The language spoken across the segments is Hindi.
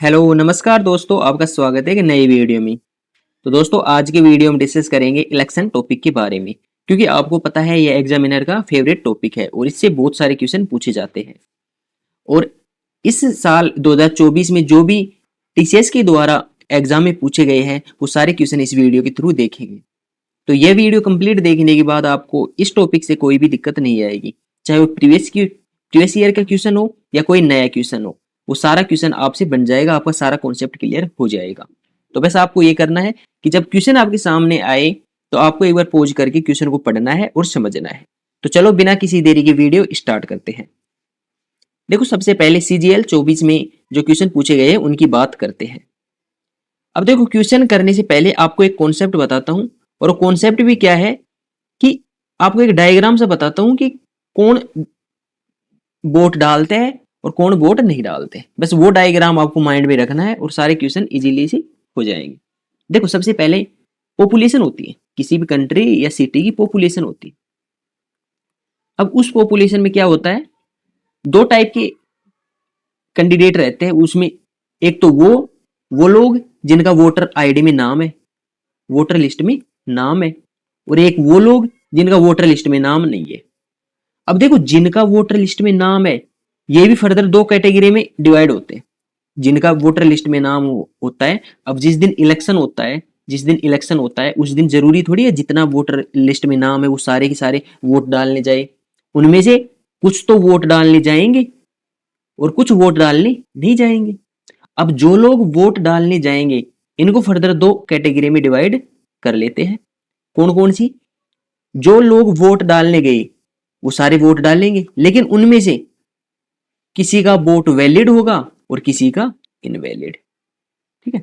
हेलो नमस्कार दोस्तों, आपका स्वागत है एक नई वीडियो में। तो दोस्तों आज के वीडियो में डिस्कस करेंगे इलेक्शन टॉपिक के बारे में, क्योंकि आपको पता है ये एग्जामिनर का फेवरेट टॉपिक है और इससे बहुत सारे क्वेश्चन पूछे जाते हैं। और इस साल 2024 में जो भी टीसीएस के द्वारा एग्जाम में पूछे गए हैं वो सारे क्वेश्चन इस वीडियो के थ्रू देखेंगे। तो यह वीडियो कंप्लीट देखने के बाद आपको इस टॉपिक से कोई भी दिक्कत नहीं आएगी, चाहे वो प्रीवियस ईयर का क्वेश्चन हो या कोई नया क्वेश्चन हो, वो सारा क्वेश्चन आपसे बन जाएगा, आपका सारा कॉन्सेप्ट क्लियर हो जाएगा। तो बस आपको ये करना है कि जब क्वेश्चन आपके सामने आए तो आपको एक बार पॉज करके क्वेश्चन को पढ़ना है और समझना है। तो चलो बिना किसी देरी के वीडियो स्टार्ट करते हैं। देखो सबसे पहले सीजीएल 24 में जो क्वेश्चन पूछे गए हैं उनकी बात करते हैं। अब देखो क्वेश्चन करने से पहले आपको एक कॉन्सेप्ट बताता हूँ, और कॉन्सेप्ट भी क्या है कि आपको एक डायग्राम से बताता हूँ कि कौन वोट डालते हैं और कौन वोट नहीं डालते। बस वो डायग्राम आपको माइंड में रखना है और सारे क्वेश्चन इजीली से हो जाएंगे। देखो सबसे पहले पॉपुलेशन होती है, किसी भी कंट्री या सिटी की पॉपुलेशन होती है। अब उस पॉपुलेशन में क्या होता है, दो टाइप के कैंडिडेट रहते हैं उसमें। एक तो वो लोग जिनका वोटर आईडी में नाम है, वोटर लिस्ट में नाम है, और एक वो लोग जिनका वोटर लिस्ट में नाम नहीं है। अब देखो जिनका वोटर लिस्ट में नाम है ये भी फर्दर दो कैटेगरी में डिवाइड होते हैं। जिनका वोटर लिस्ट में नाम होता है, अब जिस दिन इलेक्शन होता है उस दिन जरूरी थोड़ी है जितना वोटर लिस्ट में नाम है वो सारे के सारे वोट डालने जाए। उनमें से कुछ तो वोट डालने जाएंगे और कुछ वोट डालने नहीं जाएंगे। अब जो लोग वोट डालने जाएंगे इनको फर्दर दो कैटेगरी में डिवाइड कर लेते हैं। कौन कौन सी? जो लोग वोट डालने गए वो सारे वोट डालेंगे, लेकिन उनमें से किसी का वोट वैलिड होगा और किसी का इनवैलिड। ठीक है,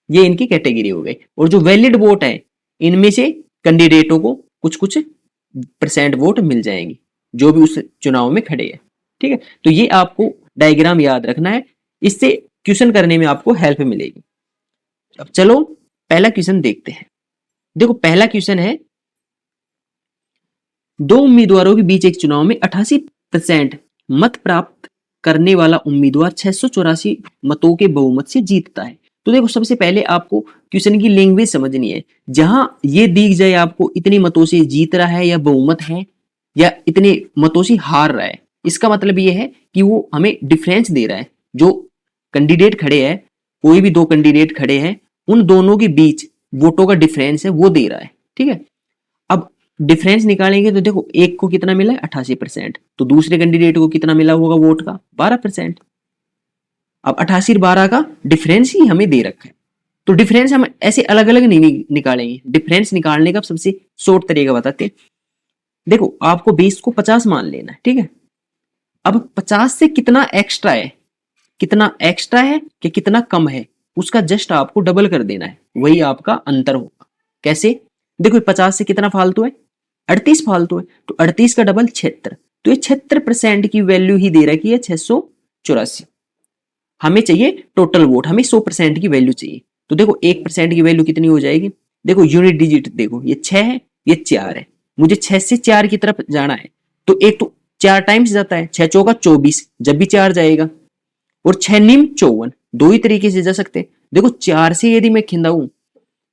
ये इनकी कैटेगरी हो गई। और जो वैलिड वोट है इनमें से कैंडिडेटों को कुछ कुछ परसेंट वोट मिल जाएंगे जो भी उस चुनाव में खड़े हैं। ठीक है, तो ये आपको डायग्राम याद रखना है, इससे क्वेश्चन करने में आपको हेल्प मिलेगी। अब चलो पहला क्वेश्चन देखते हैं। देखो पहला क्वेश्चन है, दो उम्मीदवारों के बीच एक चुनाव में 88% मत प्राप्त करने वाला उम्मीदवार 684 मतों के बहुमत से जीतता है। तो देखो सबसे पहले आपको क्वेश्चन की लैंग्वेज समझनी है। जहां ये दिख जाए आपको इतने मतों से जीत रहा है या बहुमत है या इतने मतों से हार रहा है, इसका मतलब ये है कि वो हमें डिफरेंस दे रहा है। जो कैंडिडेट खड़े हैं, कोई भी दो कैंडिडेट खड़े हैं, उन दोनों के बीच वोटों का डिफरेंस है वो दे रहा है। ठीक है, अब डिफरेंस निकालेंगे तो देखो एक को कितना मिला है 88%, तो दूसरे कैंडिडेट को कितना मिला होगा वोट का 12%। अब 88 और 12 का डिफरेंस ही हमें दे रखा है, तो डिफरेंस हम ऐसे अलग अलग नहीं निकालेंगे। डिफरेंस निकालने का सबसे शॉर्ट तरीका बताते हैं। देखो आपको 20 को 50 मान लेना है। ठीक है, अब 50 से कितना एक्स्ट्रा है कि कितना कम है, उसका जस्ट आपको डबल कर देना है, वही आपका अंतर होगा। कैसे? देखो 50 से कितना फालतू है, 38 फालतू है, तो 38 का डबल 76, तो ये 76% की वैल्यू ही दे रखी है 684। हमें चाहिए टोटल वोट, हमें 100% की वैल्यू चाहिए। तो देखो 1% की वैल्यू कितनी हो जाएगी, देखो यूनिट डिजिट देखो, ये 6 है ये 4 है, मुझे 6 से 4 की तरफ जाना है, तो एक तो 4 टाइम्स जाता है, 6 चौका 24, जब भी 4 जाएगा, और 6 निम 54, दो ही तरीके से जा सकते हैं। देखो 4 से यदि मैं खिंदाऊं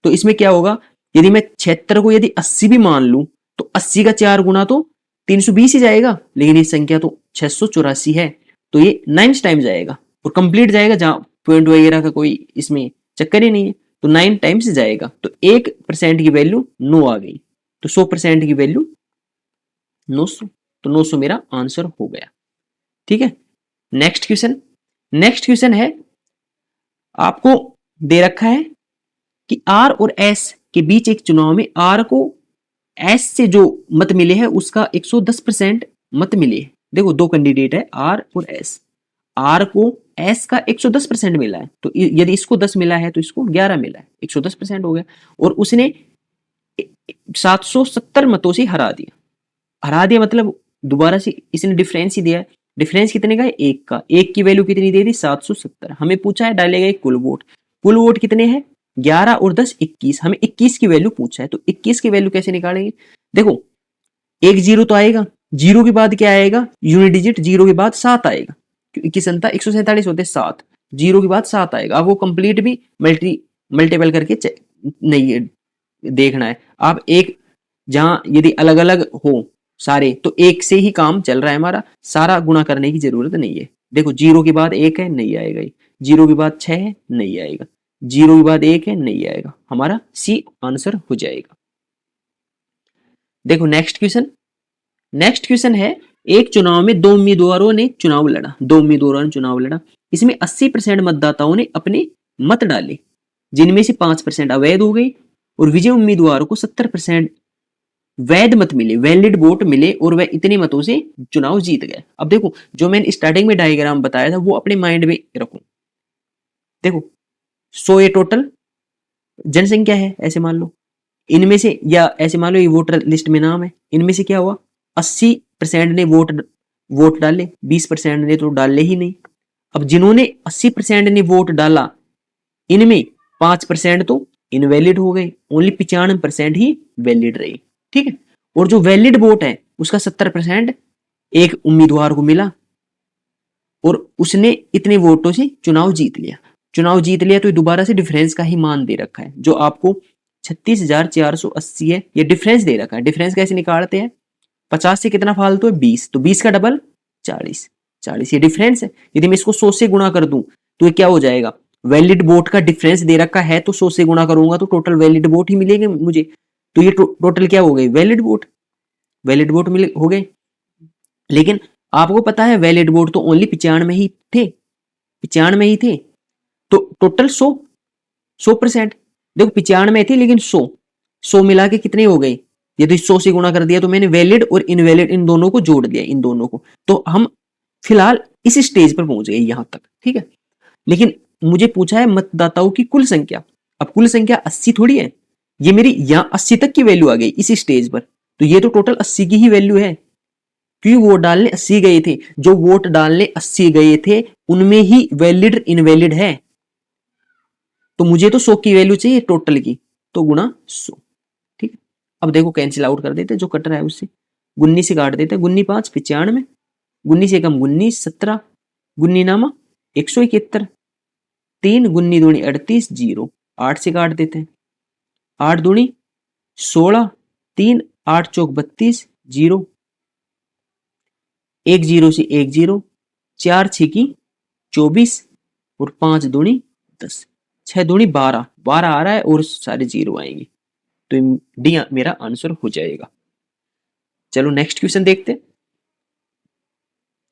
तो इसमें क्या होगा, यदि मैं 76 को यदि 80 भी मान लूं तो 80 का 4 गुना तो 320 ही जाएगा, लेकिन ये संख्या तो 684 है, तो ये 9 टाइम जाएगा और कंप्लीट जाएगा, जहां पॉइंट वगैरह का कोई इसमें चक्कर ही नहीं है, तो 9 टाइम्स जाएगा। तो 1% की वैल्यू 9 आ गई, तो 100% की वैल्यू 900, तो 900 मेरा आंसर हो गया। ठीक है, नेक्स्ट क्वेश्चन है, आपको दे रखा है कि आर और एस के बीच एक चुनाव में आर को एस से जो मत मिले हैं उसका 110% मत मिले। देखो दो कैंडिडेट है आर और एस, आर को एस का 110% मिला है, तो यदि इसको 10 मिला है तो इसको 11 मिला है, 110% हो गया। और उसने 770 मतों से हरा दिया मतलब दोबारा से इसने डिफरेंस ही दिया है। डिफरेंस कितने का है, एक का, एक की वैल्यू कितनी दे दी 770। हमें पूछा है डालेगा कुल वोट कितने हैं 11 और 10 21, हमें 21 की वैल्यू पूछा है, तो 21 की वैल्यू कैसे निकालेंगे। देखो एक जीरो तो आएगा, जीरो के बाद क्या आएगा, यूनिट डिजिट, जीरो के बाद 7 आएगा, 21 147 होते 7, जीरो के बाद 7 आएगा। आपको कंप्लीट भी मल्टीपल करके नहीं देखना है। आप एक जहां यदि अलग अलग हो सारे तो एक से ही काम चल रहा है हमारा, सारा गुणा करने की जरूरत नहीं है। देखो जीरो के बाद एक है, नहीं आएगा। जीरो के बाद 6 है, नहीं आएगा। जीरो के बाद एक है, नहीं आएगा। हमारा सी आंसर हो जाएगा। देखो नेक्स्ट क्वेश्चन। नेक्स्ट क्वेश्चन है, एक चुनाव में दो उम्मीदवारों ने चुनाव लड़ा। दो उम्मीदवारों ने चुनाव लड़ा, इसमें 80% मतदाताओं ने अपने मत डाले, जिनमें से 5% अवैध हो गई और विजय उम्मीदवार को 70% वैध मत मिले, वैलिड वोट मिले और वह इतने मतों से चुनाव जीत गए। अब देखो जो मैंने स्टार्टिंग में डायग्राम बताया था वो अपने माइंड में रखो। देखो 100 ये टोटल जनसंख्या है ऐसे मान लो, इनमें से या ऐसे मान लो ये वोटर लिस्ट में नाम है, इनमें से क्या हुआ 80% ने वोट डाले, 20% ने तो डाले ही नहीं। अब जिन्होंने 80% ने वोट डाला इनमें 5% तो इनवैलिड हो गए, ओनली 95% ही वैलिड रहे। ठीक है, और जो वैलिड वोट है उसका 70% एक उम्मीदवार को मिला और उसने इतने वोटों से चुनाव जीत लिया। चुनाव जीत लिया तो दोबारा से डिफरेंस का ही मान दे रखा है, जो आपको 36,480 है, ये डिफरेंस दे रखा है। डिफरेंस कैसे निकालते हैं, 50 से कितना फालतू है 20, तो 20 का डबल 40, 40 ये डिफरेंस है। यदि मैं इसको 100 से गुणा कर दूं तो ये क्या हो जाएगा, वैलिड वोट का डिफरेंस दे रखा है तो 100 से गुणा करूंगा तो टोटल वैलिड वोट ही मिलेंगे मुझे। तो ये टोटल क्या हो गई, वैलिड वोट। वैलिड वोट मिले हो गए। लेकिन आपको पता है वैलिड वोट तो ओनली 95 ही थे, 95 ही थे। तो टोटल 100% देखो 95 थे लेकिन 100 मिला के कितने हो गए, ये तो 100 से गुणा कर दिया तो मैंने वैलिड और इनवैलिड इन दोनों को जोड़ दिया, इन दोनों को। तो हम फिलहाल इस स्टेज पर पहुंच गए यहां तक। ठीक है, लेकिन मुझे पूछा है मतदाताओं की कुल संख्या। अब कुल संख्या 80 थोड़ी है, ये मेरी यहां 80 तक की वैल्यू आ गई इस स्टेज पर, तो ये तो टोटल 80 की ही वैल्यू है, क्योंकि वोट डालने 80 गए थे। जो वोट डालने 80 गए थे उनमें ही वैलिड इनवैलिड है, तो मुझे तो 100 की वैल्यू चाहिए टोटल की, तो गुणा 100। ठीक है, अब देखो कैंसिल आउट कर देते, जो कट रहा है उससे गुन्नी से काट देते, गुन्नी 5 95, गुन्नी से कम गुन्नी 17, गुन्नी नामा 171, 3 गुन्नी दूनी 38, 0 8 से काट देते हैं, 8 दूनी 16, 3 8 चौक 32, 0 1 0 से 1 0, 4 6 की 24 और 5 दूनी 10, 6 दूनी 12, 12 आ रहा है और सारे 0 आएंगे, तो डी मेरा आंसर हो जाएगा। चलो नेक्स्ट क्वेश्चन देखते हैं।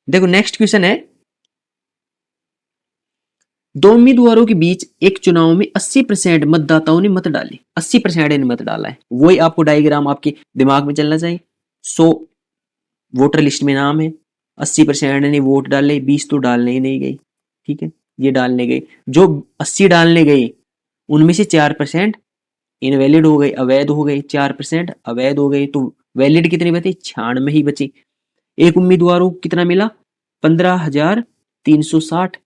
देखो नेक्स्ट क्वेश्चन है, दो उम्मीदवारों के बीच एक चुनाव में 80% मतदाताओं ने मत डाले, 80% ने मत डाला है, वही आपको डायग्राम आपके दिमाग में चलना चाहिए। 100 वोटर लिस्ट में नाम है, 80% ने वोट डाले, 20 तो डालने ही नहीं गई। ठीक है, ये डालने गए, जो 80 डालने गए उनमें से 4% इनवैलिड हो गए, अवैध हो गए, 4% अवैध हो गए, तो वैलिड कितनी बची, 96 ही बची। एक उम्मीदवारों को कितना मिला, 15,360।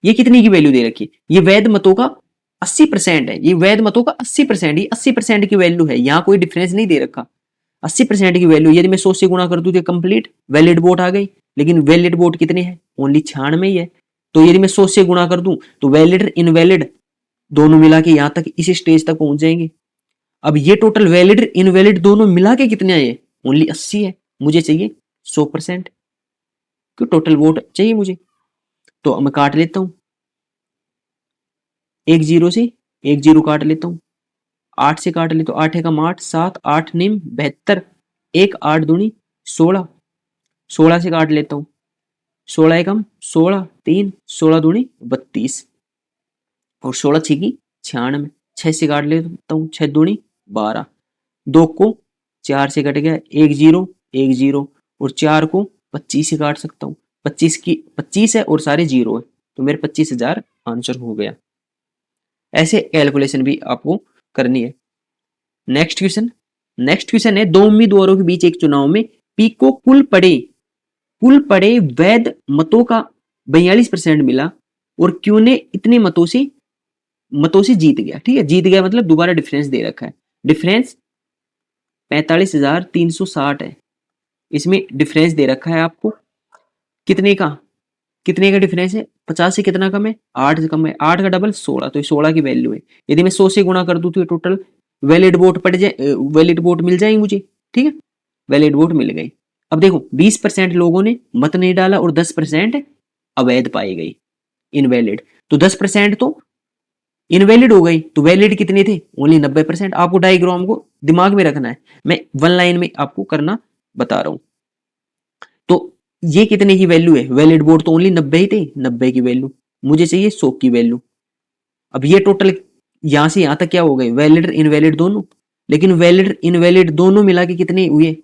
ये कितनी की वैल्यू दे रखी, ये वैध मतों का 80% है, ये वैध मतों का 80%, ये 80% की वैल्यू है, यहाँ कोई डिफरेंस नहीं दे रखा। 80% की वैल्यू, यदि मैं 100 से गुणा कर दूं तो कंप्लीट वैलिड वोट आ गई, लेकिन वैलिड वोट कितने हैं, ओनली 96 ही है। तो यदि मैं 100 से गुणा कर दूं तो वैलिड इनवैलिड दोनों मिला के यहां तक इस स्टेज तक पहुंच जाएंगे। अब ये टोटल वैलिड इनवैलिड दोनों मिला के कितने आए, ओनली 80 है, मुझे चाहिए 100%, क्यों टोटल वोट चाहिए मुझे, तो मैं काट लेता हूं, 1 0 से 1 0 काट लेता हूं, 8 से काट लेता हूं, 8 एकम 8, 7 8 निम 72, 1 8 दूनी 16, 16 से काट लेता हूं, 16 एकम 16, 3 16 दूनी 32 और 16 6 की 96, 6 से काट लेता हूं, 6 दूनी 12, 2 को 4 से कट गया, 1 0 1 0 और 4 को 25 से काट सकता हूँ, 25 की 25 है और सारे 0 है, तो मेरे 25,000 आंसर हो गया। ऐसे कैलकुलेशन भी आपको करनी है। नेक्स्ट क्वेश्चन, नेक्स्ट क्वेश्चन है, दो उम्मीदवारों के बीच एक चुनाव में पी को कुल पड़े वैध मतों का 42% मिला और क्यू ने इतने मतों से जीत गया। ठीक है, जीत गया मतलब दोबारा डिफरेंस दे रखा है, डिफरेंस 45,360 है, इसमें डिफरेंस दे रखा है आपको कितने का डिफरेंस है, 50 से कितना कम है, 8 से कम है, 8 का डबल 16, तो ये 16 की वैल्यू है। यदि मैं 100 से गुणा कर दूं तो ये टोटल वैलिड वोट पड़ जाए, वैलिड वोट मिल जाएंगे मुझे, ठीक है, वैलिड वोट मिल गई। अब देखो 20% लोगों ने मत नहीं डाला और 10% अवैध पाई गई, इनवैलिड। तो 10% तो इनवैलिड हो गई, तो वैलिड कितने थे, ओनली 90%। आपको डायग्राम को दिमाग में रखना है, मैं वन लाइन में आपको करना बता रहा हूं। तो ये कितने की वैल्यू है, वैलिड वोट तो ओनली 90 ही थे, 90 की वैल्यू, मुझे चाहिए 100 की वैल्यू। अब ये टोटल यहां से यहां तक क्या हो गए, वैलिड इनवैलिड दोनों, लेकिन वैलिड इनवैलिड दोनों मिला के कितने हुए,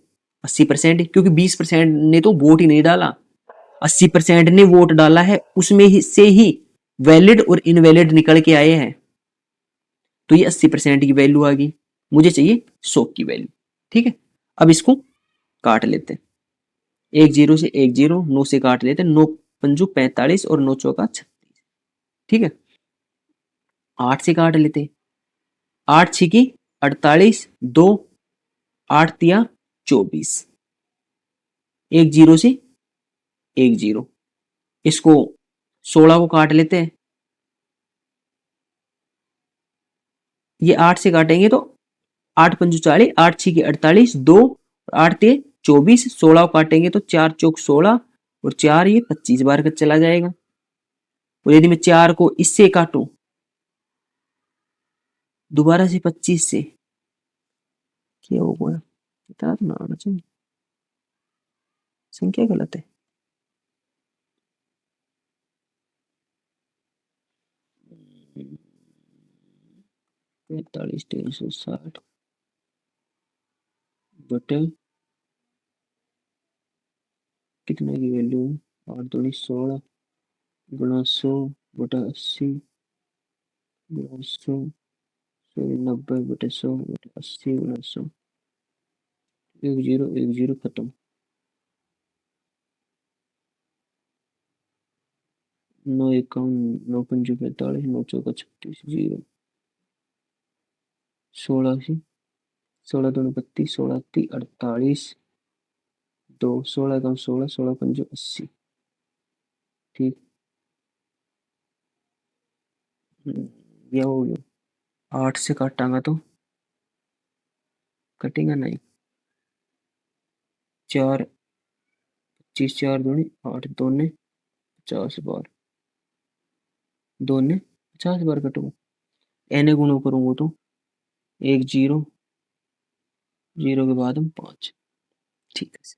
80%, क्योंकि 20% ने तो वोट ही नहीं डाला, 80% ने वोट डाला है, उसमें ही से ही वैलिड और इनवैलिड निकल के आए हैं, तो ये 80% की वैल्यू आ गई, मुझे चाहिए 100 की वैल्यू, ठीक है। अब इसको काट लेते हैं, 1 0 से 1 0, 9 से काट लेते हैं, 9 पंजू 45 और 9 चौका 36, ठीक है। 8 से काट लेते हैं, 8 छिकी 48, 2 8 तिया 24, 1 0 से 1 0, इसको 16 को काट लेते हैं, ये 8 से काटेंगे तो 8 पंजू 40, 8 छिकी 48, 2 8 ते 24, 16 को काटेंगे तो 4 चौक 16 और 4 ये 25 बार का चला जाएगा। और यदि मैं 4 को इससे काटूं दोबारा से 25 से, क्या होगा, इतना तो ना आना चाहिए, संख्या गलत है। पैंतालीस 360 बटे कितने की वैल्यू है, 8 दूनी 16 गुणा 100 बटा 80 गुणा 100, 90 बटे 100 बटे 80 गुणा 100, 1 0 खत्म, 9 51, 9 पंजे 45, 9 चौका 36, 0, 16 से 16 दूनी 32, 16 ती 48, 2 16 कम 16, 16 पंजे 80, ठीक, यह हो गया। 8 से काटांगा तो कटेगा नहीं, 4 25, 4 दूनी 8, 2 ने 50 बार, 2 ने 50 बार कटूंगा, एन गुणों करूंगा तो 1 0 0 के बाद हम 5, ठीक है।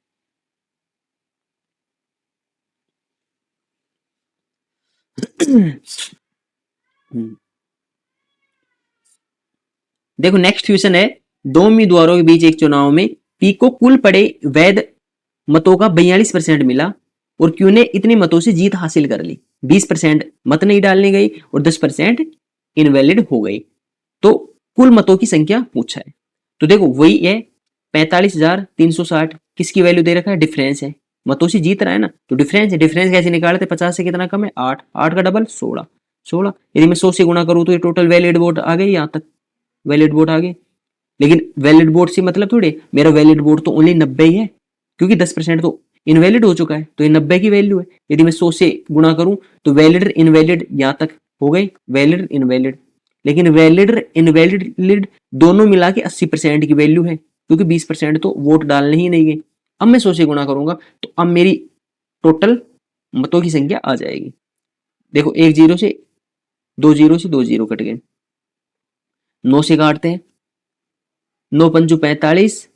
देखो नेक्स्ट क्वेश्चन है, दो उम्मीदवारों के बीच एक चुनाव में पी को कुल पड़े वैध मतों का 42% मिला और क्यू ने इतने मतों से जीत हासिल कर ली, 20% मत नहीं डालने गई और 10% इनवैलिड हो गई, तो कुल मतों की संख्या पूछा है। तो देखो वही है 45,360, किसकी वैल्यू दे रखा है, डिफरेंस है, मतों से जीत रहा है ना, तो डिफरेंस है, डिफरेंस कैसे निकालते, 50 से कितना कम है 8, 8 का डबल 16, 16, यदि मैं 100 से गुणा करूं तो ये टोटल वैलिड वोट आ गई, यहां तक वैलिड वोट आ गए, लेकिन वैलिड वोट से मतलब थोड़े मेरा वैलिड वोट तो ओनली 90 ही है, क्योंकि 10% तो इनवैलिड हो चुका है, तो ये 90 की वैल्यू है। यदि मैं 100 से गुणा करूं तो वैलिड इनवैलिड यहां तक हो गए, वैलिड इनवैलिड, लेकिन वैलिड इनवैलिड दोनों मिला के 80% की वैल्यू है, क्योंकि 20% तो वोट डालने ही नहीं गए। अब मैं 100 से गुणा करूंगा तो अब मेरी टोटल मतों की संख्या आ जाएगी, देखो 1 0 से 2 0 से 2 0 कट गए, 9 से काटते हैं, 9 पंजू 45,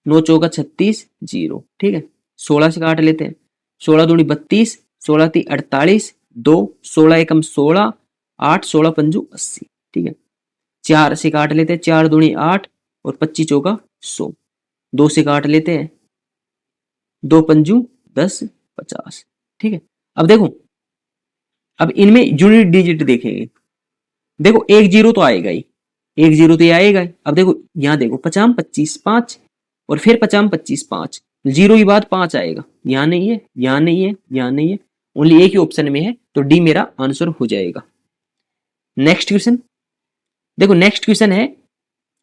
9 चौका 36, 0, ठीक है। 16 से काट लेते हैं, 16 दूनी 32, 16 ती 48, 2 16 एकम 16, 8 16 पंजू 80, ठीक है। 4 से काट लेते हैं, 4 दूनी 8 और 25 चौका 100, 2 से काट लेते हैं, 2 पंजू 10 50, ठीक है। अब देखो, अब इनमें यूनिट डिजिट देखेंगे, देखो 1 0 तो आएगा ही, 1 0 तो ये आएगा ही। अब देखो यहाँ देखो 50 25 5 और फिर 50 25 5, 0 के बाद 5 आएगा, यहाँ नहीं है, यहाँ नहीं है, यहाँ नहीं है, ओनली एक ही ऑप्शन में है, तो डी मेरा आंसर हो जाएगा। नेक्स्ट क्वेश्चन, देखो नेक्स्ट क्वेश्चन है,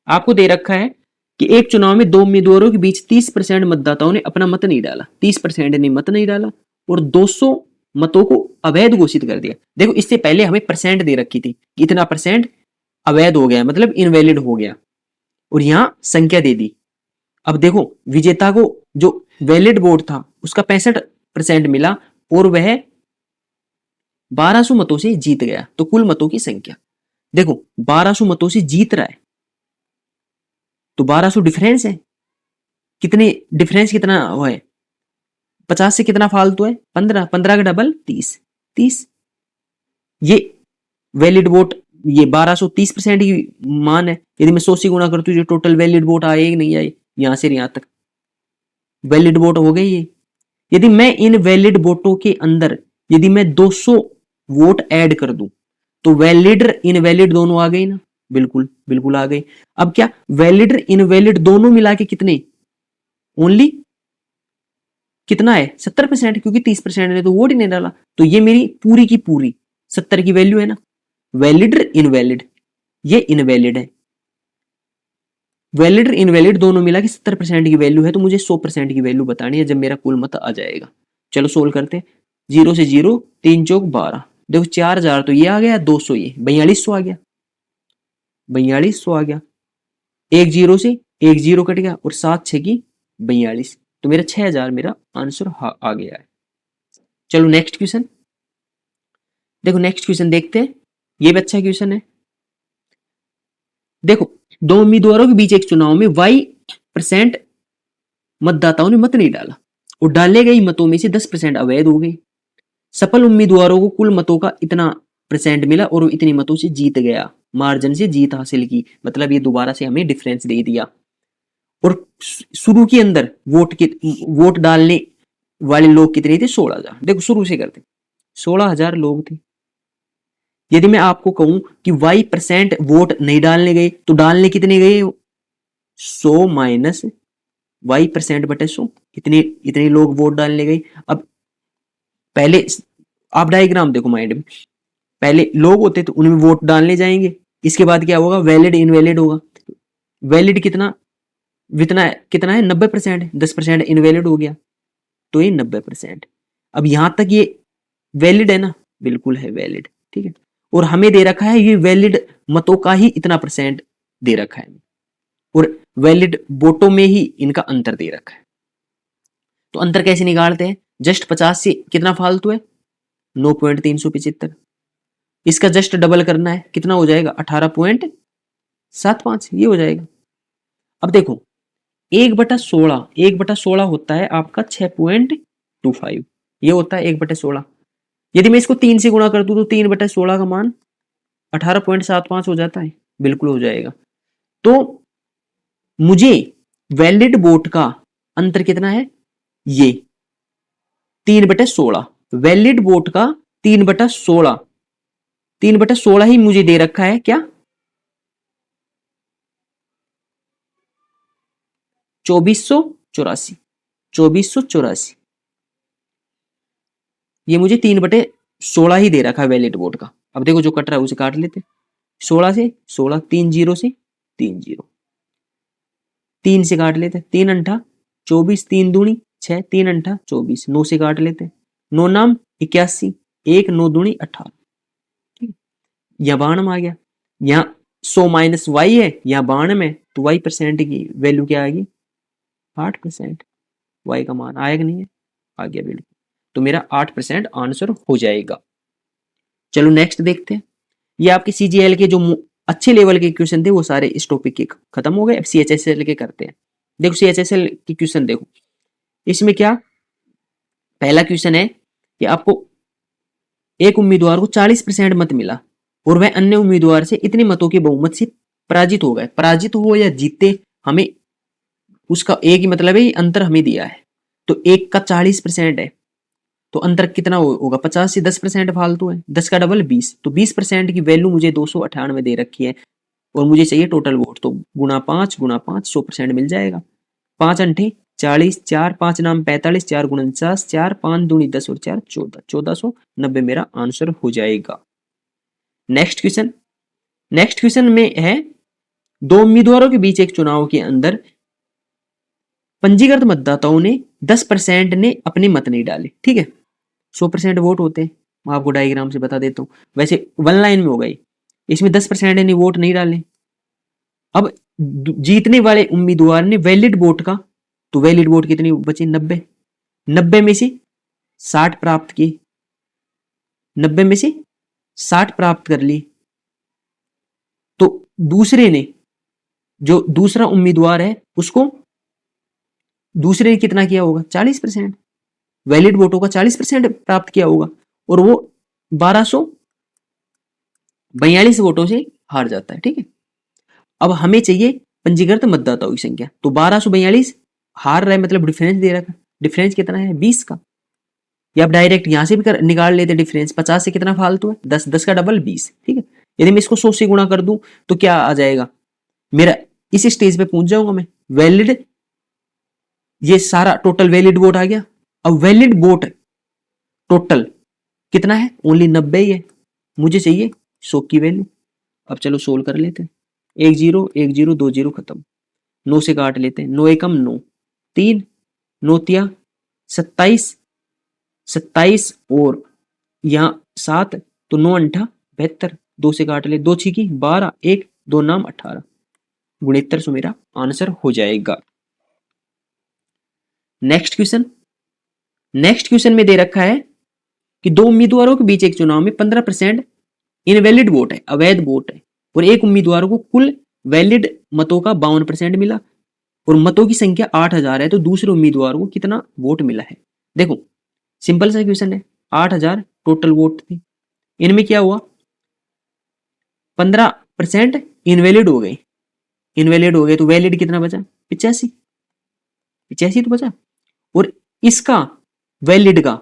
आपको दे रखा है कि एक चुनाव में दो उम्मीदवारों के बीच 30% मतदाताओं ने अपना मत नहीं डाला, 30% ने मत नहीं डाला और 200 मतों को अवैध घोषित कर दिया। देखो इससे पहले हमें परसेंट दे रखी थी कि इतना परसेंट अवैध हो गया, मतलब इनवैलिड हो गया, और यहां संख्या दे दी। अब देखो विजेता को जो वैलिड वोट था उसका 65% मिला और वह 1200 मतों से जीत गया। तो कुल मतों की संख्या देखो 1200 मतों से जीत रहा है, तो 1200 डिफरेंस है। कितने डिफरेंस कितना है? 50 से कितना फालतू है? 15, 15 का डबल 30, 30। ये वैलिड वोट, ये 1230% की मान है। यदि मैं 100 से गुणा करती हूँ जो टोटल वैलिड वोट आए कि नहीं आए, यहां से यहां तक वैलिड वोट हो गए ये। यदि मैं इन वैलिड वोटों के अंदर यदि मैं 200 वोट ऐड कर दूं तो वैलिड इनवैलिड दोनों आ गए ना? बिल्कुल बिल्कुल आ गए। अब क्या वैलिड इनवैलिड दोनों मिला के कितने? ओनली कितना है? 70%, क्योंकि 30% ने तो वोट ही नहीं डाला। तो ये मेरी पूरी की पूरी 70 की वैल्यू है ना। वैलिड इनवैलिड, ये इनवैलिड है। वैलिड इनवैलिड दोनों मिला के 70% की वैल्यू है, तो मुझे 100% की वैल्यू बतानी है जब मेरा कुल मत आ जाएगा। चलो सोल्व करते हैं। 0 से 0, 3 चौक 12, देखो 4000 तो ये आ गया, 200 ये 4200 आ गया, 4200 आ गया। एक जीरो से एक जीरो कट गया और 7 6 की 42, तो मेरा 6000 मेरा आंसर आ गया है। चलो नेक्स्ट क्वेश्चन देखो, नेक्स्ट क्वेश्चन देखते हैं। ये भी अच्छा क्वेश्चन है। देखो दो उम्मीदवारों के बीच एक चुनाव में y% मतदाताओं ने मत नहीं डाला और डाले गए मतों में से 10% अवैध हो गए। सफल उम्मीदवारों को कुल मतों का इतना परसेंट मिला और वो इतनी मतों से जीत गया, मार्जिन से जीत हासिल की। मतलब ये दोबारा से हमें डिफरेंस दे दिया। और शुरू के अंदर वोट डालने वाले लोग कितने थे? 16,000। देखो शुरू से करते, 16,000 लोग थे। यदि मैं आपको कहूं कि y% वोट नहीं डालने गए तो डालने कितने गए? 100 माइनस y% बटे 100, इतने इतने लोग वोट डालने गए। अब पहले आप डायग्राम देखो माइंड में, पहले लोग होते तो उनमें वोट डालने जाएंगे, इसके बाद क्या होगा? वैलिड इनवैलिड होगा। वैलिड कितना कितना है? 90%, 10% इनवैलिड हो गया, तो ये 90%। अब यहां तक ये वैलिड है ना? बिल्कुल है वैलिड, ठीक है। और हमें दे रखा है ये वैलिड मतों का ही इतना परसेंट दे रखा है, और वैलिड वोटों में ही इनका अंतर दे रखा है। तो अंतर कैसे निकालते हैं? जस्ट 50 से कितना फालतू है? 9.375। इसका जस्ट डबल करना है, कितना हो जाएगा? 18.75, ये हो जाएगा। अब देखो 1/16 होता है आपका 6.25, ये होता है 1/16। यदि मैं इसको 3 से गुणा कर दूं तो 3/16 का मान 18.75 हो जाता है, बिल्कुल हो जाएगा। तो मुझे वैलिड वोट का अंतर कितना है? ये 3/16, वैलिड वोट का 3/16, 3/16 ही मुझे दे रखा है क्या? 2484, 2484, ये मुझे 3/16 ही दे रखा है वैलिड वोट का। अब देखो जो कट रहा है उसे काट लेते। 16 से 16, 3 जीरो से 3 जीरो, 3 से काट लेते, 3 अंठा 24, 3 दूनी 6, 3 अंठा 24, 9 से काट लेते, 9 नाम 81, 1 9 दूनी 18, ठीक है। यहाँ 92 आ गया। यहाँ 100 माइनस वाई है, यहाँ 92 में, तो y% की वैल्यू क्या आएगी? 8%। y का मान आया कि नहीं है? आ गया बिल्कुल। तो मेरा 8% आंसर हो जाएगा। चलो नेक्स्ट देखते हैं। ये आपके CGL के जो अच्छे लेवल के क्वेश्चन थे वो सारे इस टॉपिक के खत्म हो गए। अब CHSL के करते हैं। देखो CHSL के क्वेश्चन देखो, इसमें क्या पहला क्वेश्चन है कि आपको एक उम्मीदवार को 40% मत मिला और वह अन्य उम्मीदवार से इतने मतों के बहुमत से पराजित हो गए। पराजित हो या जीते, हमें उसका एक ही मतलब है, अंतर हमें दिया है। तो एक का 40% है तो अंतर कितना होगा? 50 से 10% फालतू है, 10 का डबल 20, तो 20% की वैल्यू मुझे 298 दे रखी है और मुझे चाहिए टोटल वोट। तो गुणा 5 100% मिल जाएगा। 5 अंठे 40, 4 5 नाम 45, 4 49, 4 5 दूनी 10 और 4 14, 1490 मेरा आंसर हो जाएगा। नेक्स्ट क्वेश्चन, नेक्स्ट क्वेश्चन में है दो उम्मीदवारों के बीच एक चुनाव के अंदर पंजीकृत मतदाताओं ने 10% ने अपने मत नहीं डाले, ठीक है। 100% वोट होते हैं, मैं आपको डायग्राम से बता देता हूँ। वैसे 1 लाइन में हो गई, इसमें 10% यानी वोट नहीं डाले। अब जीतने वाले उम्मीदवार ने वैलिड वोट का, तो वैलिड वोट कितनी बची? 90। 90 में से 60 प्राप्त किए, 90 में से 60 प्राप्त कर लिए। तो दूसरे ने, जो दूसरा उम्मीदवार है उसको, दूसरे ने कितना किया होगा? 40%, वैलिड वोटों का 40% प्राप्त किया होगा, और वो 1242 वोटों से हार जाता है। ठीक है, अब हमें चाहिए पंजीकृत मतदाताओं की संख्या, तो 1242 हार रहा है, मतलब डिफरेंस दे रखा है। डिफरेंस कितना है? 20 का। या आप डायरेक्ट यहां से भी निकाल लेते डिफरेंस, 50 से कितना फालतू है? 10, 10 का डबल 20। ठीक है, यदि मैं इसको 100 से गुणा कर दूं तो क्या आ जाएगा मेरा? इस स्टेज पे पहुंच जाऊंगा मैं। वैलिड, ये सारा टोटल वैलिड वोट आ गया। अब वैलिड वोट टोटल कितना है? ओनली 90 ही है, मुझे चाहिए 100 की वैल्यू। अब चलो सोल्व कर लेते हैं। 1 0 1 0 2 0 खत्म, 9 से काट लेते हैं, 9 एकम 9, 3 9 तिया 27, 27 और यहाँ 7, तो 9 अंठा 72, 2 से काट ले, 2 छिकी 12, 1 2 नाम 18, गुणित्तर सो मेरा आंसर हो जाएगा। Next question. नेक्स्ट क्वेश्चन में दे रखा है कि दो उम्मीदवारों के बीच एक चुनाव में 15% इनवैलिड वोट है, अवैध वोट है, और एक उम्मीदवार को कुल वैलिड मतों का 52% मिला, और मतों की संख्या 8000 है, तो दूसरे उम्मीदवार को कितना वोट मिला है? देखो सिंपल सा क्वेश्चन है, 8000 टोटल वोट थे, इनमें क्या हुआ? 15% इनवैलिड हो गए। इनवैलिड हो गए तो वैलिड कितना बचा? 85, 85 तो बचा। और इसका वैलिड का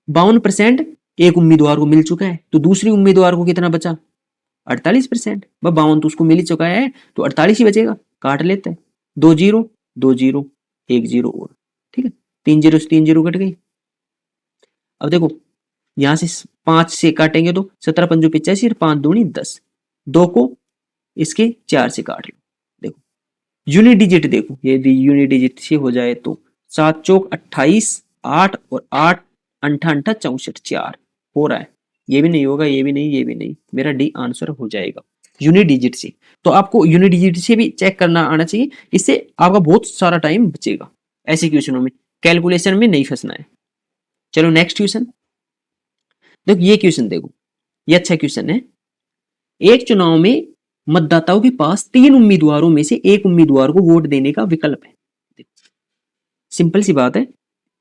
52% एक उम्मीदवार को मिल चुका है, तो दूसरी उम्मीदवार को कितना बचा? 48%। 52 तो उसको मिल ही चुका है, तो 48 ही बचेगा, काट लेते हैं। 2 0 2 0 1 0 और, ठीक है, 3 0 से 3 0 कट गई। अब देखो यहां से 5 से काटेंगे तो 17 पंजो 85, 5 दूनी 10, 2 को इसके 4 से काट लो। देखो यूनिट डिजिट, देखो यदि यूनिट डिजिट से हो जाए तो 7 चौक 28, 8 और 8 अंठा अंठा 64, 4 हो रहा है। ये भी नहीं होगा, ये भी नहीं, ये भी नहीं, मेरा डी आंसर हो जाएगा यूनिट डिजिट से। तो आपको यूनिट डिजिट से भी चेक करना आना चाहिए, इससे आपका बहुत सारा टाइम बचेगा। ऐसे क्वेश्चनों में कैलकुलेशन में नहीं फंसना है। चलो नेक्स्ट क्वेश्चन देखो, ये क्वेश्चन देखो, ये अच्छा क्वेश्चन है। एक चुनाव में मतदाताओं के पास 3 उम्मीदवारों में से एक उम्मीदवार को वोट देने का विकल्प है। सिंपल सी बात है,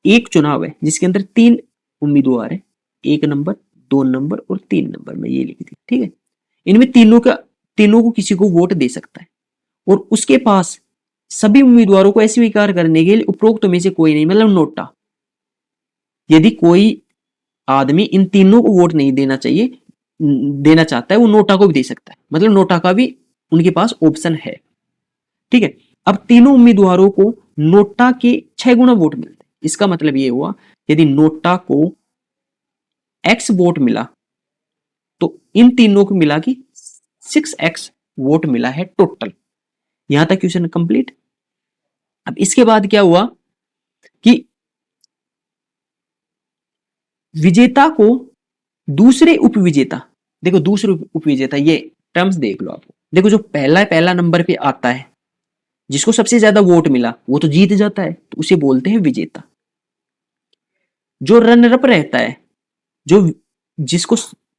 एक चुनाव है जिसके अंदर 3 उम्मीदवार है, 1 नंबर 2 नंबर और 3 नंबर में ये लिखी थी। ठीक है, इनमें तीनों को किसी को वोट दे सकता है, और उसके पास सभी उम्मीदवारों को अस्वीकार करने के लिए उपरोक्त में से कोई नहीं, मतलब नोटा। यदि कोई आदमी इन तीनों को वोट नहीं देना चाहता है, वो नोटा को भी दे सकता है, मतलब नोटा का भी उनके पास ऑप्शन है। ठीक है, अब तीनों उम्मीदवारों को नोटा के 6 गुना वोट मिलते हैं। इसका मतलब ये हुआ, यदि नोटा को x वोट मिला तो इन तीनों को मिला कि 6x वोट मिला है टोटल। यहां तक क्वेश्चन कंप्लीट। अब इसके बाद क्या हुआ कि विजेता को दूसरे उपविजेता, देखो दूसरे उपविजेता, ये टर्म्स देख लो आपको। देखो जो पहला नंबर पे आता है, जिसको सबसे ज्यादा वोट मिला वो तो जीत जाता है, तो उसे बोलते हैं विजेता। जो रनर अप रहता है, जो जिसको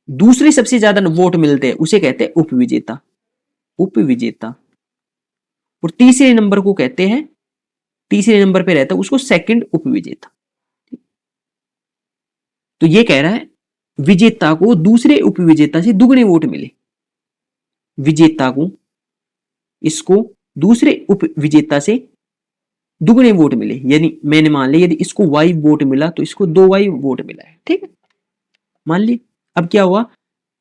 दूसरे सबसे ज्यादा वोट मिलते हैं, उसे कहते हैं उपविजेता। उपविजेता। और तीसरे नंबर को कहते हैं, तीसरे नंबर पे रहता है उसको सेकंड उपविजेता। तो ये कह रहा है विजेता को दूसरे उपविजेता से दुगने वोट मिले। विजेता को, इसको दूसरे उपविजेता से दुगने वोट मिले, यानी मैंने मान लिया यदि इसको y वोट मिला तो इसको 2y वोट मिला है। ठीक है, मान लिए। अब क्या हुआ,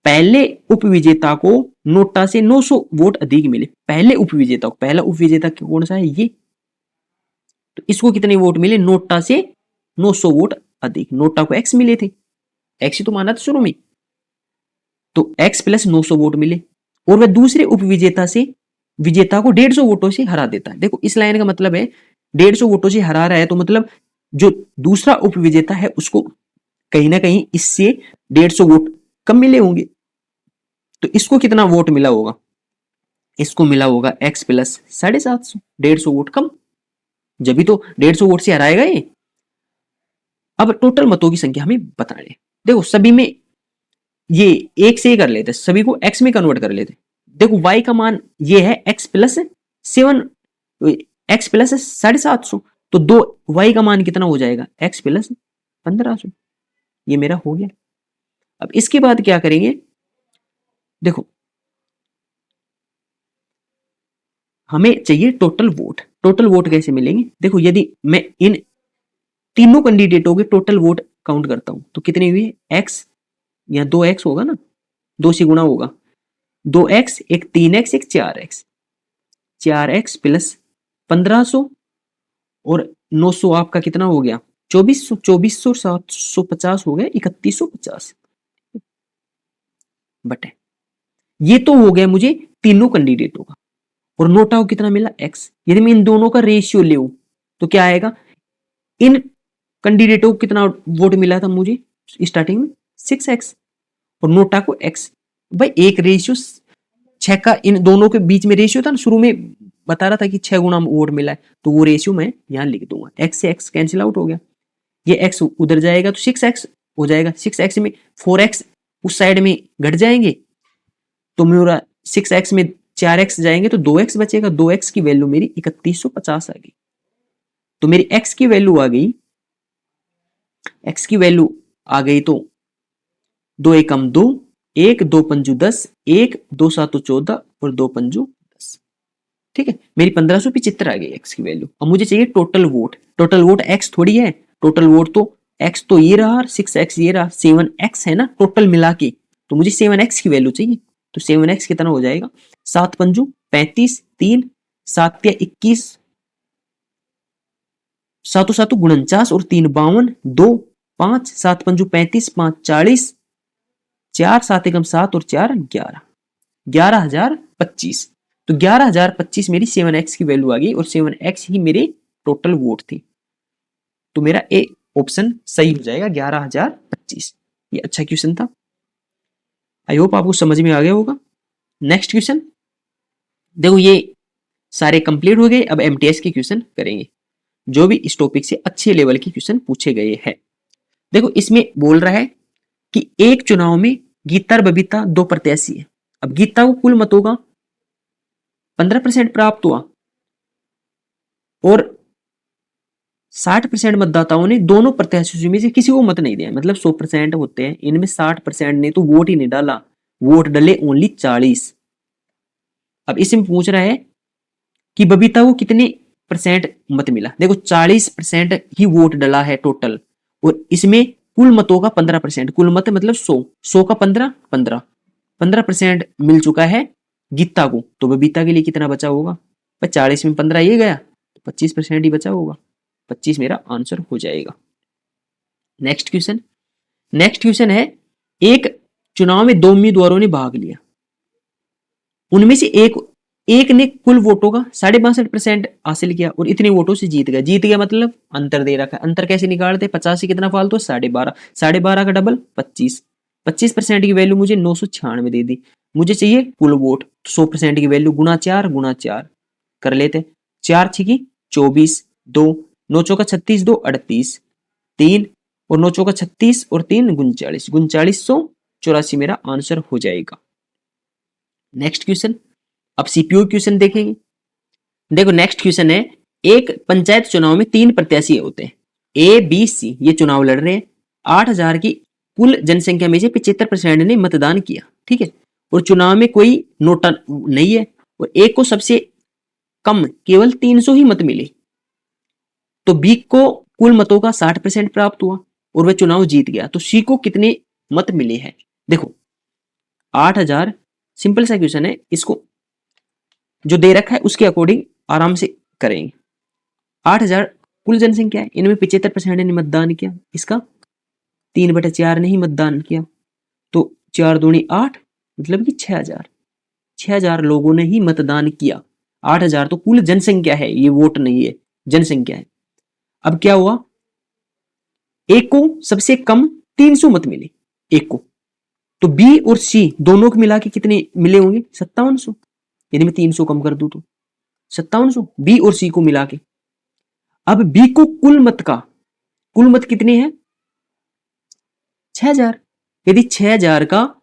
पहले उपविजेता को नोटा से 900 वोट अधिक मिले। पहले उपविजेता को, पहला उपविजेता कौन सा है? ये। तो इसको कितने वोट मिले? नोटा से 900 वोट अधिक। नोटा को x मिले थे, x ही तो माना था शुरू में, तो x प्लस 900 वोट मिले, और वह दूसरे उपविजेता से विजेता को 150 वोटों से हरा देता है। देखो इस लाइन का मतलब है 150 वोटों से हरा रहा है, तो मतलब जो दूसरा उपविजेता है उसको कहीं ना कहीं इससे 150 वोट कम मिले होंगे। तो इसको कितना वोट मिला होगा? इसको मिला होगा x प्लस 750, 150 वोट कम। जब भी तो 150 वोट से हराएगा ये। अब टोटल मतों की संख्या हमें बताना है। देखो सभी में ये एक से ही कर लेते, सभी को x में कन्वर्ट कर लेते। देखो y का मान ये है x प्लस 7, x प्लस 750, तो 2y का मान कितना हो जाएगा? x plus 1500। ये मेरा हो गया। अब इसके बाद क्या करेंगे? देखो हमें चाहिए टोटल वोट। टोटल वोट कैसे मिलेंगे? देखो यदि मैं इन तीनों कैंडिडेटों के टोटल वोट काउंट करता हूं तो कितने हुए? x या 2x होगा ना, 2 से गुणा होगा। 2x, एक 3x, एक 4x। 4x प्लस 1500 और 900 आपका कितना हो गया? 2400। 2400 750 हो गया 3150 बटे। ये तो हो गया मुझे तीनों कैंडिडेटों का। और नोटा को कितना मिला? x। यदि मैं इन दोनों का रेशियो ले तो क्या आएगा? इन कैंडिडेटों को कितना वोट मिला था मुझे स्टार्टिंग में? 6x। और नोटा को x। भाई एक रेशियो 6 का इन दोनों के बीच में रेशियो था ना, शुरू में बता रहा था कि 6 गुना वोट मिला है, तो वो रेशियो मैं यहां लिख दूंगा। x से x कैंसिल आउट हो गया, ये x उधर जाएगा तो 6x हो जाएगा। 6x में 4x उस साइड में घट जाएंगे तो मेरा 6x में 4x जाएंगे तो 2x बचेगा। 2x की वैल्यू मेरी 3150 आ गई। तो मेरी x की वैल्यू आ गई, x की वैल्यू आ गई तो 2 एकम 2, 1 2 पंजू 10, 1 2 सातों 14 और 2 पंजू 10। ठीक है, मेरी 1575 आ गई x की वैल्यू। अब मुझे चाहिए total vote. Total vote x थोड़ी है, टोटल वोट तो x तो ये रहा, 6x ये रहा, 7x है ना टोटल मिला के। तो मुझे 7x की वैल्यू चाहिए। तो 7x कितना हो जाएगा? 7 पंजू 35, 3 7 या 21, सातों सातों 49 और 3 52, 2 5 7 पंजू 35, 5 40, 4 7 एकम 7 और 4 11, 11,025। तो 11,025 मेरी 7x की वैल्यू आ गई और 7x ही मेरे टोटल वोट थे। तो मेरा ए ऑप्शन सही हो जाएगा, 11,025। ये अच्छा क्वेश्चन था। आई होप आपको समझ में आ गया होगा। नेक्स्ट क्वेश्चन देखो, ये सारे कंप्लीट हो गए। अब एमटीएस के क्वेश्चन करेंगे, जो भी इस टॉपिक से अच्छे लेवल के क्वेश्चन पूछे गए हैं। देखो इसमें बोल रहा है कि एक चुनाव में गीता और बबीता दो प्रत्याशी है। अब गीता को कुल मतों का 15% प्राप्त हुआ और 60% मतदाताओं ने दोनों प्रत्याशियों में से किसी को मत नहीं दिया। मतलब 100% होते हैं, इनमें 60% ने तो वोट ही नहीं डाला, वोट डले ओनली 40। अब इसमें पूछ रहा है कि बबीता को कितने परसेंट मत मिला। देखो 40% ही वोट डला है टोटल, और इसमें कुल मतों का 15%। कुल मत मतलब 100 का 15% मिल चुका है गीता को। तो बबीता के लिए कितना बचा होगा? 40 में 15 ये गया, 25% ही बचा होगा। 25 मेरा आंसर हो जाएगा। नेक्स्ट क्वेश्चन है, एक चुनाव में दो उम्मीदवारों ने भाग लिया। उनमें से एक ने कुल वोटों का 62% हासिल किया और इतने वोटों से जीत गया मतलब अंतर दे रखा है। अंतर कैसे निकालते? 50 से कितना फालतू? 12.5, 12.5 का डबल 25। 25% की वैल्यू मुझे 996 दे दी। मुझे चाहिए कुल वोट। 100% की वैल्यू गुणा 4 कर लेते। 4 छिकी 24, 2 9 चौका 36, 2 38, 3 और 9 चौका 36 और 3 39, 3984 मेरा आंसर हो जाएगा। नेक्स्ट क्वेश्चन, अब सीपीयू क्वेश्चन देखेंगे। देखो नेक्स्ट क्वेश्चन है, एक पंचायत चुनाव में 3 प्रत्याशी होते हैं, ए बी सी। ये चुनाव लड़ रहे हैं। 8,000 की कुल जनसंख्या में से 75% ने मतदान किया। ठीक है, और चुनाव में कोई नोटा नहीं है और एक को सबसे कम केवल 300 ही मत मिले। तो बी को कुल मतों का 60% प्राप्त हुआ और वह चुनाव जीत गया। तो सी को कितने मत मिले हैं? देखो 8,000 सिंपल सा क्वेश्चन है, इसको जो दे रखा है उसके अकॉर्डिंग आराम से करेंगे। 8,000 कुल जनसंख्या है, इनमें 75% ने मतदान किया, इसका 3/4 ने ही मतदान किया। तो 4 दूनी 8 मतलब कि 6,000 लोगों ने ही मतदान किया। 8,000 तो कुल जनसंख्या है, ये वोट नहीं है, जनसंख्या है। अब क्या हुआ, एक को सबसे कम 300 मत मिले एक को, तो बी और सी दोनों को मिला के कितने मिले होंगे? 5700। यदि मैं 300 कम कर दूं तो 5700 बी और सी को मिला के। अब बी को कुल मत कितने हैं? 6000। यदि 6000 का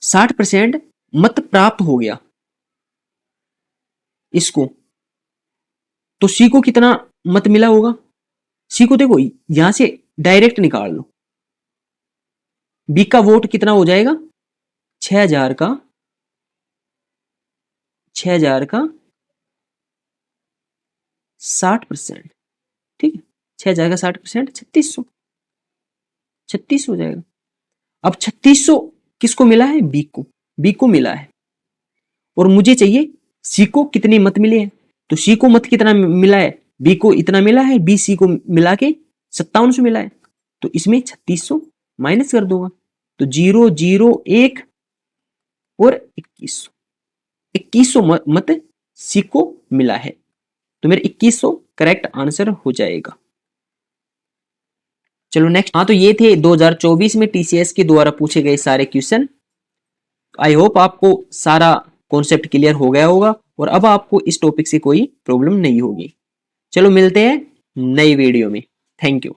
60% मत प्राप्त हो गया इसको, तो सी को कितना मत मिला होगा? सी को देखो यहां से डायरेक्ट निकाल लो, बी का वोट कितना हो जाएगा? 6000 का 60%, ठीक है, 6000 का 60% 3600 हो जाएगा। अब 3600 किसको मिला है? बी को मिला है, और मुझे चाहिए सी को कितने मत मिले हैं, तो सी को मत कितना मिला है? बी को इतना मिला है, बी सी को मिला के 5700 मिला है, तो इसमें 3600 माइनस कर दूंगा, तो 0 0 1 और 2100 मत सी को मिला है, तो मेरे 2100 करेक्ट आंसर हो जाएगा। चलो नेक्स्ट। हाँ, तो ये थे 2024 में टीसीएस के द्वारा पूछे गए सारे क्वेश्चन। आई होप आपको सारा कॉन्सेप्ट क्लियर हो गया होगा और अब आपको इस टॉपिक से कोई प्रॉब्लम नहीं होगी। चलो मिलते हैं नई वीडियो में। Thank you.